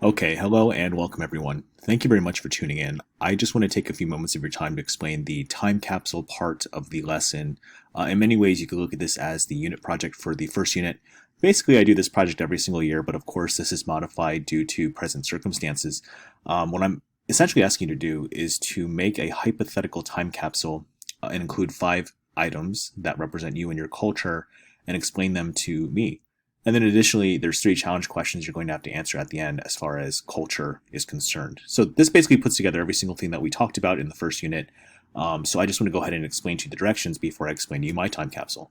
Okay, hello and welcome everyone. Thank you very much for tuning in. I just want to take a few moments of your time to explain the time capsule part of the lesson. In many ways, you could look at this as the unit project for the first unit. Basically, I do this project every single year, but of course, this is modified due to present circumstances. What I'm essentially asking you to do is to make a hypothetical time capsule and include 5 items that represent you and your culture and explain them to me. And then additionally, there's 3 challenge questions you're going to have to answer at the end as far as culture is concerned. So this basically puts together every single thing that we talked about in the first unit. So I just want to go ahead and explain to you the directions before I explain to you my time capsule.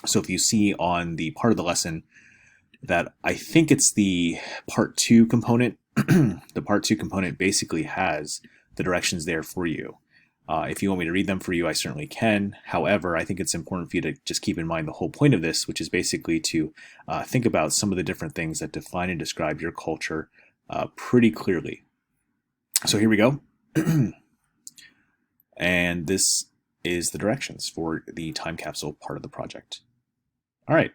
So if you see on the part of the lesson that I think it's the part 2 component, the part 2 component basically has the directions there for you. If you want me to read them for you, I certainly can. However, I think it's important for you to just keep in mind the whole point of this, which is basically to think about some of the different things that define and describe your culture pretty clearly. So here we go. And this is the directions for the time capsule part of the project. All right.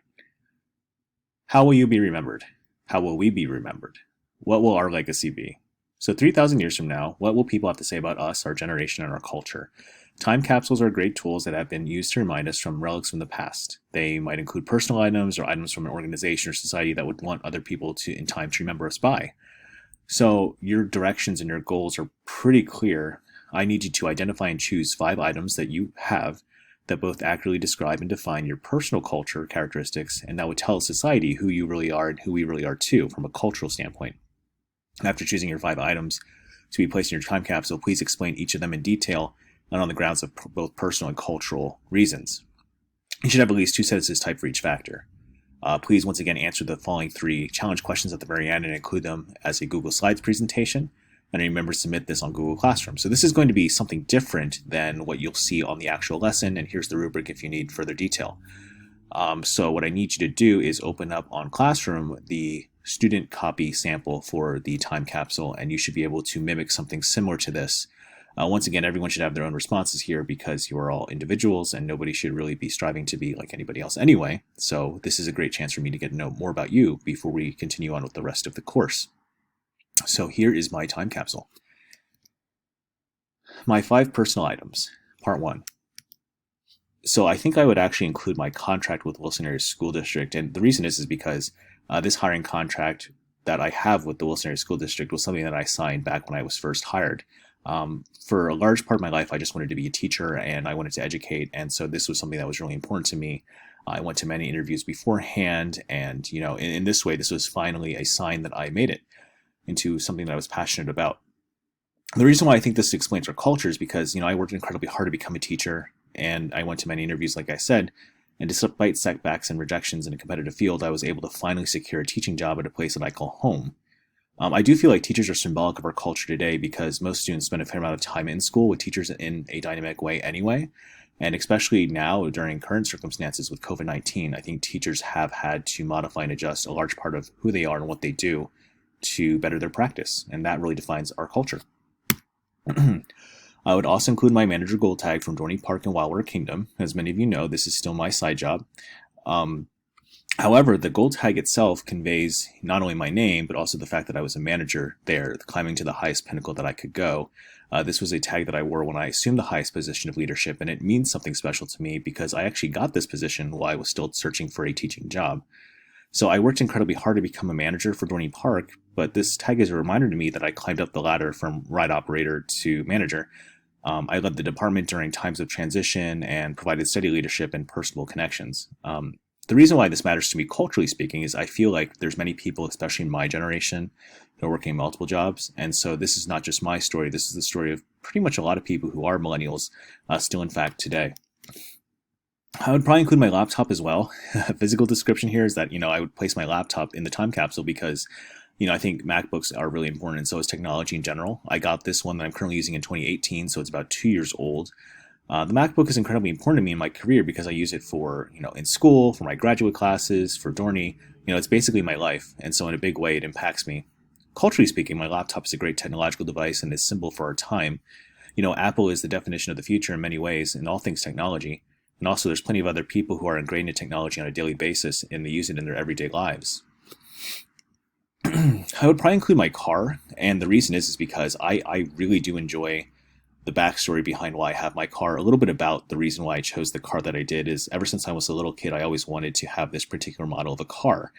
How will you be remembered? How will we be remembered? What will our legacy be? So 3,000 years from now, what will people have to say about us, our generation, and our culture? Time capsules are great tools that have been used to remind us from relics from the past. They might include personal items or items from an organization or society that would want other people to, in time, to remember us by. So your directions and your goals are pretty clear. I need you to identify and choose 5 items that you have that both accurately describe and define your personal culture characteristics, and that would tell society who you really are and who we really are too, from a cultural standpoint. After choosing your 5 items to be placed in your time capsule, please explain each of them in detail and on the grounds of both personal and cultural reasons. You should have at least 2 sentences typed for each factor. Please once again answer the following 3 challenge questions at the very end and include them as a Google Slides presentation. And remember to submit this on Google Classroom. So this is going to be something different than what you'll see on the actual lesson, and here's the rubric if you need further detail. So what I need you to do is open up on Classroom the student copy sample for the time capsule, and you should be able to mimic something similar to this. Once again, everyone should have their own responses here because you are all individuals and nobody should really be striving to be like anybody else anyway. So this is a great chance for me to get to know more about you before we continue on with the rest of the course. So here is my time capsule. My 5 personal items, part 1. So I think I would actually include my contract with Wilson Area School District, and the reason is because this hiring contract that I have with the Wilson Area School District was something that I signed back when I was first hired. For a large part of my life, I just wanted to be a teacher and I wanted to educate, and so this was something that was really important to me. I went to many interviews beforehand, and in this way, this was finally a sign that I made it into something that I was passionate about. The reason why I think this explains our culture is because I worked incredibly hard to become a teacher, and I went to many interviews, like I said, and despite setbacks and rejections in a competitive field, I was able to finally secure a teaching job at a place that I call home. I do feel like teachers are symbolic of our culture today because most students spend a fair amount of time in school with teachers in a dynamic way anyway. And especially now during current circumstances with COVID-19, I think teachers have had to modify and adjust a large part of who they are and what they do to better their practice. And that really defines our culture. I would also include my manager gold tag from Dorney Park and Wildwater Kingdom. As many of you know, this is still my side job. However, the gold tag itself conveys not only my name, but also the fact that I was a manager there, climbing to the highest pinnacle that I could go. This was a tag that I wore when I assumed the highest position of leadership, and it means something special to me because I actually got this position while I was still searching for a teaching job. So I worked incredibly hard to become a manager for Dorney Park, but this tag is a reminder to me that I climbed up the ladder from ride operator to manager. I led the department during times of transition and provided steady leadership and personal connections. The reason why this matters to me culturally speaking is I feel like there's many people, especially in my generation, who are working multiple jobs. And so this is not just my story. This is the story of pretty much a lot of people who are millennials still in fact today. I would probably include my laptop as well. A physical description here is that, I would place my laptop in the time capsule because, I think MacBooks are really important, and so is technology in general. I got this one that I'm currently using in 2018, so it's about 2 years old. The MacBook is incredibly important to me in my career because I use it for, in school, for my graduate classes, for Dorney. It's basically my life, and so in a big way it impacts me. Culturally speaking, my laptop is a great technological device and is symbol for our time. Apple is the definition of the future in many ways in all things technology. And also there's plenty of other people who are ingrained in technology on a daily basis and they use it in their everyday lives. I would probably include my car, and the reason is because I really do enjoy the backstory behind why I have my car. A little bit about the reason why I chose the car that I did is ever since I was a little kid, I always wanted to have this particular model of a car.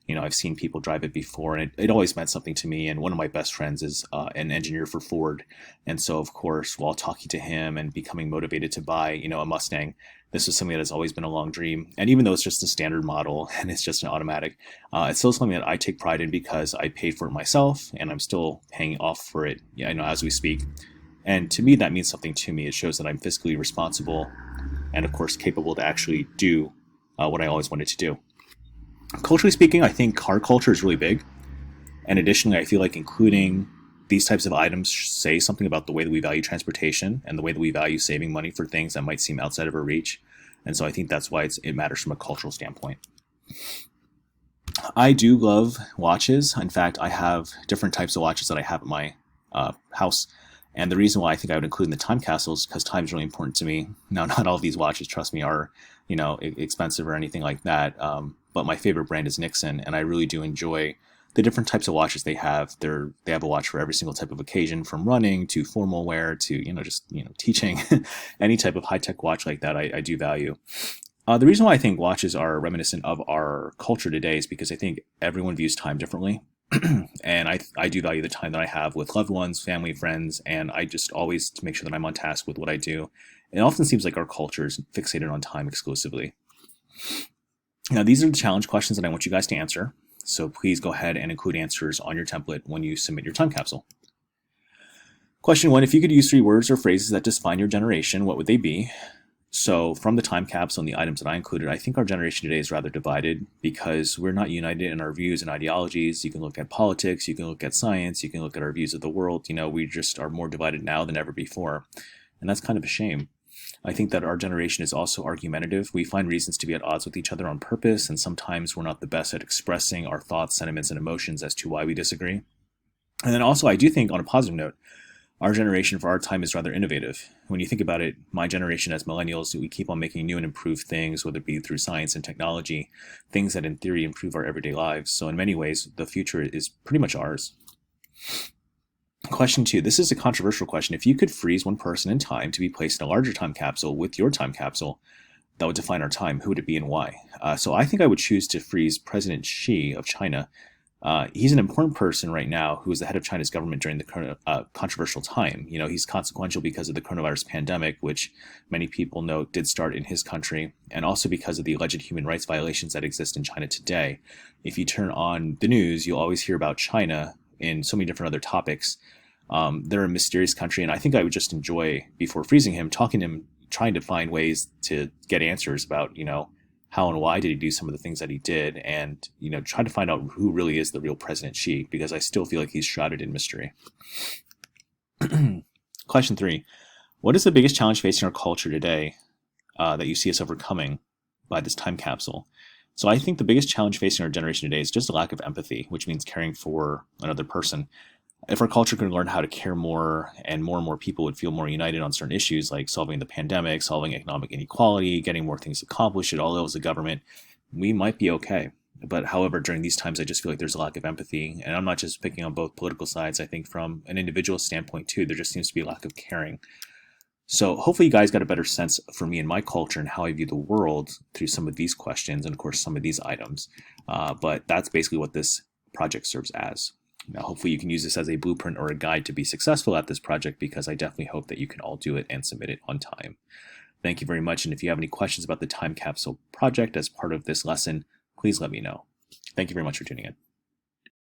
I've seen people drive it before, and it always meant something to me. And one of my best friends is an engineer for Ford, and so of course, while talking to him and becoming motivated to buy, a Mustang, this was something that has always been a long dream. And even though it's just a standard model and it's just an automatic, it's still something that I take pride in because I paid for it myself, and I'm still paying off for it, as we speak. And to me, that means something to me. It shows that I'm fiscally responsible and, of course, capable to actually do what I always wanted to do. Culturally speaking, I think car culture is really big. And additionally, I feel like including these types of items say something about the way that we value transportation and the way that we value saving money for things that might seem outside of our reach. And so I think that's why it matters from a cultural standpoint. I do love watches. In fact, I have different types of watches that I have at my house. And the reason why I think I would include in the time capsule is because time is really important to me. Now, not all of these watches, trust me, are expensive or anything like that. But my favorite brand is Nixon, and I really do enjoy the different types of watches they have. They have a watch for every single type of occasion, from running to formal wear to just teaching. Any type of high tech watch like that, I do value. The reason why I think watches are reminiscent of our culture today is because I think everyone views time differently. And I do value the time that I have with loved ones, family, friends, and I just always to make sure that I'm on task with what I do. It often seems like our culture is fixated on time exclusively. Now, these are the challenge questions that I want you guys to answer. So please go ahead and include answers on your template when you submit your time capsule. Question 1, if you could use 3 words or phrases that define your generation, what would they be? So from the time capsule and the items that I included, I think our generation today is rather divided because we're not united in our views and ideologies. You can look at politics, you can look at science, you can look at our views of the world. We just are more divided now than ever before. And that's kind of a shame. I think that our generation is also argumentative. We find reasons to be at odds with each other on purpose, and sometimes we're not the best at expressing our thoughts, sentiments, and emotions as to why we disagree. And then also, I do think, on a positive note, our generation for our time is rather innovative. When you think about it, my generation as millennials, we keep on making new and improved things, whether it be through science and technology, things that in theory improve our everyday lives. So in many ways, the future is pretty much ours. Question 2, this is a controversial question. If you could freeze one person in time to be placed in a larger time capsule with your time capsule that would define our time, who would it be and why? So I think I would choose to freeze President Xi of China. He's an important person right now who is the head of China's government during the current controversial time. He's consequential because of the coronavirus pandemic, which many people know did start in his country, and also because of the alleged human rights violations that exist in China today. If you turn on the news, you'll always hear about China in so many different other topics. They're a mysterious country, and I think I would just enjoy, before freezing him, talking to him, trying to find ways to get answers about, how and why did he do some of the things that he did, and try to find out who really is the real President Xi, because I still feel like he's shrouded in mystery. Question 3, what is the biggest challenge facing our culture today that you see us overcoming by this time capsule? So I think the biggest challenge facing our generation today is just a lack of empathy, which means caring for another person. If our culture could learn how to care more and more people would feel more united on certain issues like solving the pandemic, solving economic inequality, getting more things accomplished at all levels of government, we might be okay. But however, during these times, I just feel like there's a lack of empathy. And I'm not just picking on both political sides. I think from an individual standpoint too, there just seems to be a lack of caring. So hopefully you guys got a better sense for me and my culture and how I view the world through some of these questions and of course some of these items. But that's basically what this project serves as. Now, hopefully you can use this as a blueprint or a guide to be successful at this project, because I definitely hope that you can all do it and submit it on time. Thank you very much. And if you have any questions about the Time Capsule Project as part of this lesson, please let me know. Thank you very much for tuning in.